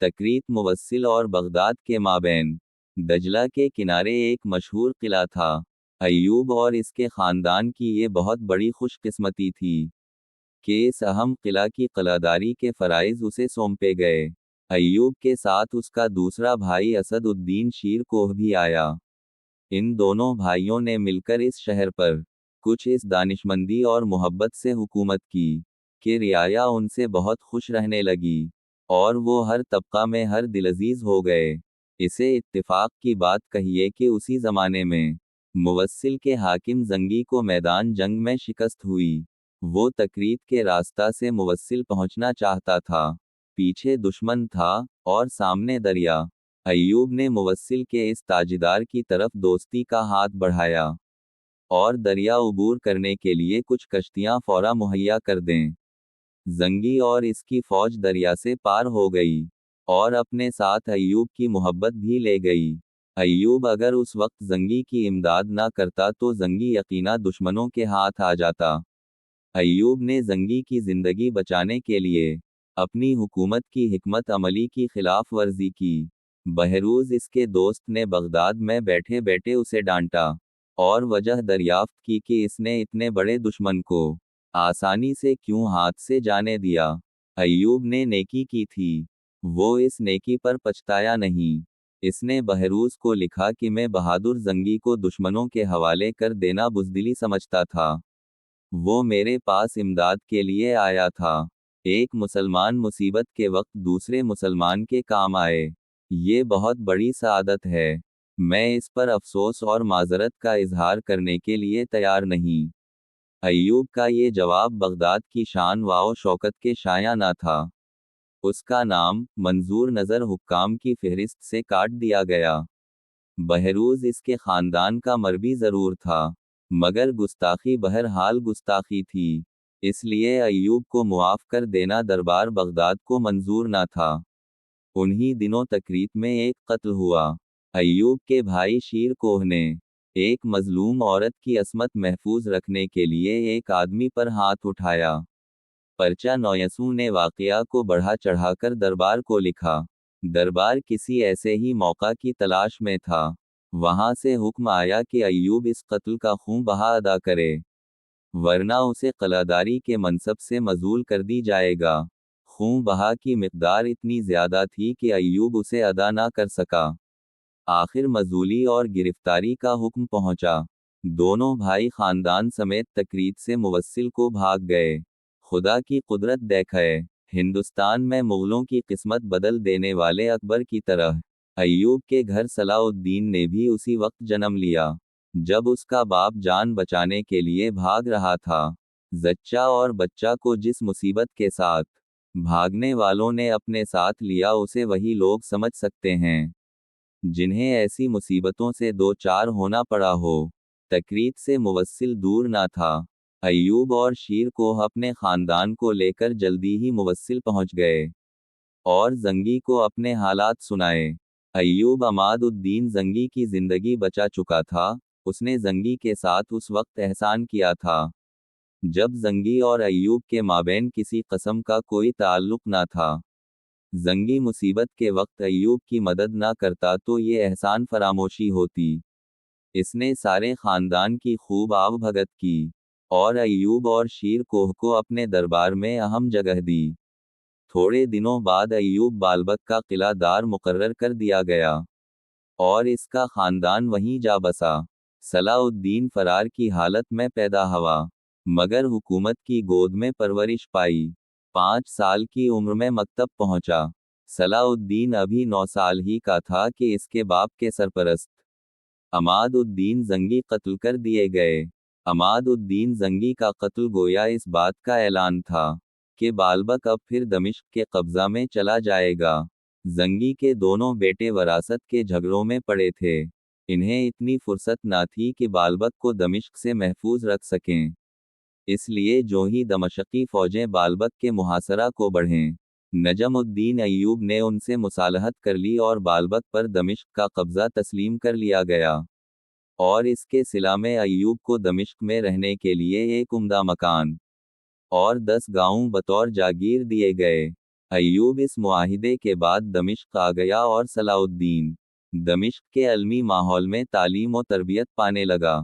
तकरीत मुवस्सिल और बगदाद के माबैन दजला के किनारे एक मशहूर किला था। अय्यूब और इसके ख़ानदान की ये बहुत बड़ी खुशकिस्मती थी कि इस अहम किला की क़लादारी के फ़राइज़ उसे सौंपे गए। अय्यूब के साथ उसका दूसरा भाई असद उद्दीन शीर कोह भी आया। इन दोनों भाइयों ने मिलकर इस शहर पर कुछ इस दानिशमंदी और मोहब्बत से हुकूमत की कि रियाया उनसे बहुत खुश रहने लगी और वो हर तबका में हर दिलअजीज हो गए। इसे इत्तिफाक की बात कहिए कि उसी ज़माने में मुवस्सिल के हाकिम जंगी को मैदान जंग में शिकस्त हुई। वो तकरीत के रास्ता से मुवस्सिल पहुंचना चाहता था। पीछे दुश्मन था और सामने दरिया। अय्यूब ने मुवस्सिल के इस ताजिदार की तरफ दोस्ती का हाथ बढ़ाया और दरिया उबूर करने के लिए कुछ कश्तियां फौरा मुहैया कर दें। जंगी और इसकी फौज दरिया से पार हो गई और अपने साथ अय्यूब की मोहब्बत भी ले गई। अय्यूब अगर उस वक्त जंगी की इमदाद ना करता तो जंगी यकीना दुश्मनों के हाथ आ जाता। अय्यूब ने जंगी की जिंदगी बचाने के लिए अपनी हुकूमत की हिकमत अमली की खिलाफ वर्जी की। बहरूज इसके दोस्त ने बगदाद में बैठे बैठे उसे डांटा और वजह दरियाफ्त की कि इसने इतने बड़े दुश्मन को आसानी से क्यों हाथ से जाने दिया। अय्यूब ने नेकी की थी, वो इस नेकी पर पछताया नहीं। इसने बहरूज को लिखा कि मैं बहादुर जंगी को दुश्मनों के हवाले कर देना बुज़दिली समझता था। वो मेरे पास इमदाद के लिए आया था। एक मुसलमान मुसीबत के वक्त दूसरे मुसलमान के काम आए, ये बहुत बड़ी सआदत है। मैं इस पर अफसोस और माजरत का इजहार करने के लिए तैयार नहीं। अय्यूब का ये जवाब बगदाद की शान वाओ शौकत के शाया ना था। उसका नाम मंजूर नज़र हुक्काम की फहरिस्त से काट दिया गया। बहरूज इसके ख़ानदान का मरबी ज़रूर था, मगर गुस्ताखी बहरहाल गुस्ताखी थी। इसलिए अय्यूब को मुआफ़ कर देना दरबार बगदाद को मंजूर ना था। उन्हीं दिनों तकरीत में एक कत्ल हुआ। अय्यूब के भाई शीर कोह ने एक मजलूम औरत की असमत महफूज रखने के लिए एक आदमी पर हाथ उठाया। पर्चा नौयसू ने वाक़या को बढ़ा चढ़ाकर दरबार को लिखा। दरबार किसी ऐसे ही मौका की तलाश में था। वहां से हुक्म आया कि अय्यूब इस कत्ल का खून बहा अदा करे, वरना उसे कलादारी के मनसब से मजूल कर दी जाएगा। खून बहा की मिकदार इतनी ज़्यादा थी कि अय्यूब उसे अदा ना कर सका। आखिर मजूली और गिरफ्तारी का हुक्म पहुंचा। दोनों भाई खानदान समेत तकरीत से मुवस्सिल को भाग गए। खुदा की कुदरत देखे, हिंदुस्तान में मुगलों की किस्मत बदल देने वाले अकबर की तरह अय्यूब के घर सलाउद्दीन ने भी उसी वक्त जन्म लिया जब उसका बाप जान बचाने के लिए भाग रहा था। जच्चा और बच्चा को जिस मुसीबत के साथ भागने वालों ने अपने साथ लिया उसे वही लोग समझ सकते हैं जिन्हें ऐसी मुसीबतों से दो चार होना पड़ा हो। तकरीत से मुवस्सिल दूर ना था। अय्यूब और शीर कोह अपने खानदान को लेकर जल्दी ही मुवस्सिल पहुंच गए और जंगी को अपने हालात सुनाए। अय्यूब अमाद उद्दीन जंगी की जिंदगी बचा चुका था। उसने जंगी के साथ उस वक्त एहसान किया था जब जंगी और अय्यूब के माबैन किसी कस्म का कोई ताल्लुक ना था। जंगी मुसीबत के वक्त अय्यूब की मदद ना करता तो ये एहसान फरामोशी होती। इसने सारे खानदान की खूब आवभगत की और अय्यूब और शीर कोह को अपने दरबार में अहम जगह दी। थोड़े दिनों बाद अय्यूब बालबक का किलादार मुकर्रर कर दिया गया और इसका खानदान वहीं जा बसा। सलाउद्दीन फरार की हालत में पैदा हुआ, मगर हुकूमत की गोद में परवरिश पाई। 5 साल की उम्र में मकतब पहुंचा। सलाउद्दीन अभी 9 साल ही का था कि इसके बाप के सरपरस्त अमाद उद्दीन जंगी कत्ल कर दिए गए। अमाद उद्दीन जंगी का कत्ल गोया इस बात का ऐलान था कि बालबक अब फिर दमिश्क के कब्जा में चला जाएगा। जंगी के दोनों बेटे वरासत के झगड़ों में पड़े थे। इन्हें इतनी फुर्सत ना थी कि बालबक को दमिश्क से महफूज रख सकें। इसलिए जो ही दमश्की फौजें बालबक के मुहासरा को बढ़ें, नजमुद्दीन अय्यूब ने उनसे मुसालहत कर ली और बालबक पर दमिश्क का कब्जा तस्लीम कर लिया गया और इसके सिला में अय्यूब को दमिश्क में रहने के लिए एक उम्दा मकान और 10 गांव बतौर जागीर दिए गए। ایوب اس معاہدے کے بعد دمشق آ گیا اور صلاح الدین دمشق کے علمی ماحول میں تعلیم و تربیت پانے لگا۔